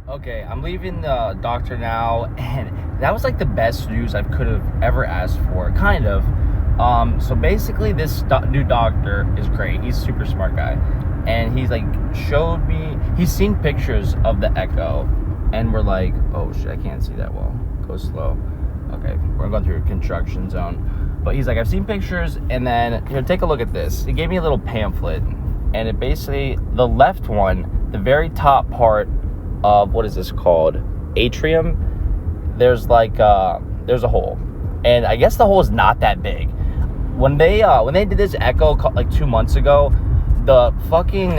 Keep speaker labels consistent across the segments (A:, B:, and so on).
A: Okay, I'm leaving the doctor now, and that was like the best news I could have ever asked for, kind of. So basically, this new doctor is great. He's a super smart guy, and he's like showed me. He's seen pictures of the echo, and we're like, oh shit, I can't see that well. Go slow. Okay, we're going through a construction zone, but he's like, I've seen pictures, and then take a look at this. He gave me a little pamphlet, and it basically the left one, the very top part of what is this called, atrium, there's like there's a hole, and I guess the hole is not that big. When they did this echo like 2 months ago, the fucking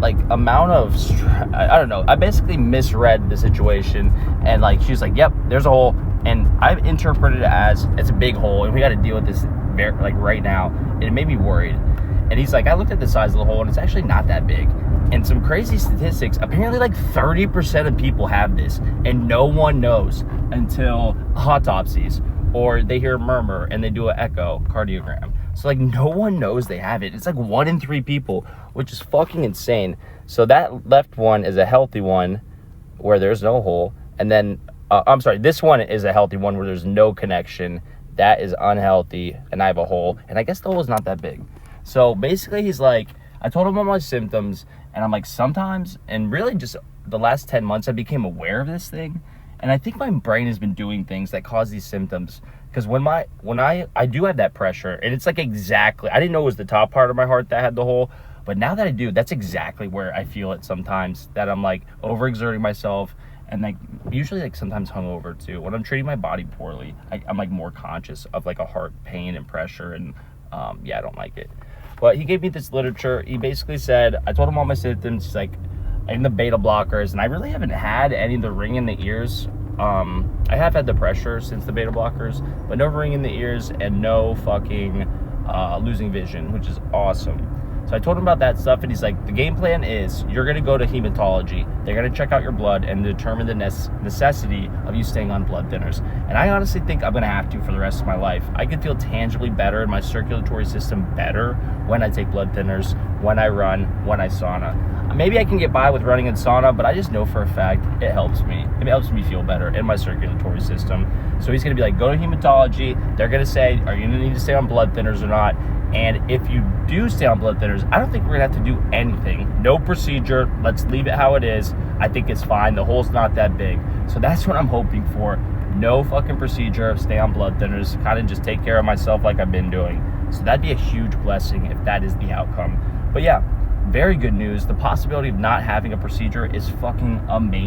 A: like amount of I don't know, I basically misread the situation, and like she's like, yep, there's a hole, and I've interpreted it as it's a big hole and we got to deal with this like right now, and it made me worried. And he's like, I looked at the size of the hole and it's actually not that big. And some crazy statistics, apparently like 30% of people have this, and no one knows until autopsies, or they hear a murmur and they do an echocardiogram. So like no one knows they have it. It's like 1 in 3 people, which is fucking insane. So that left one is a healthy one where there's no hole. And then, I'm sorry, this one is a healthy one where there's no connection. That is unhealthy, and I have a hole. And I guess the hole is not that big. So basically he's like, I told him about my symptoms, and I'm like, sometimes, and really just the last 10 months, I became aware of this thing. And I think my brain has been doing things that cause these symptoms. Because when I do have that pressure, and it's like exactly, I didn't know it was the top part of my heart that had the hole, but now that I do, that's exactly where I feel it sometimes, that I'm like overexerting myself, and like usually like sometimes hungover too. When I'm treating my body poorly, I'm like more conscious of like a heart pain and pressure, and yeah, I don't like it. But he gave me this literature. He basically said, I told him all my symptoms. He's like, in the beta blockers, and I really haven't had any of the ring in the ears. I have had the pressure since the beta blockers, but no ring in the ears and no fucking losing vision, which is awesome. So I told him about that stuff, and he's like, the game plan is you're going to go to hematology. They're going to check out your blood and determine the necessity of you staying on blood thinners. And I honestly think I'm going to have to for the rest of my life. I could feel tangibly better in my circulatory system better when I take blood thinners, when I run, when I sauna. Maybe I can get by with running in sauna, but I just know for a fact it helps me. It helps me feel better in my circulatory system. So he's going to be like, go to hematology. They're going to say, are you going to need to stay on blood thinners or not? And if you do stay on blood thinners, I don't think we're going to have to do anything. No procedure. Let's leave it how it is. I think it's fine. The hole's not that big. So that's what I'm hoping for. No fucking procedure. Stay on blood thinners. Kind of just take care of myself like I've been doing. So that'd be a huge blessing if that is the outcome. But yeah, very good news. The possibility of not having a procedure is fucking amazing.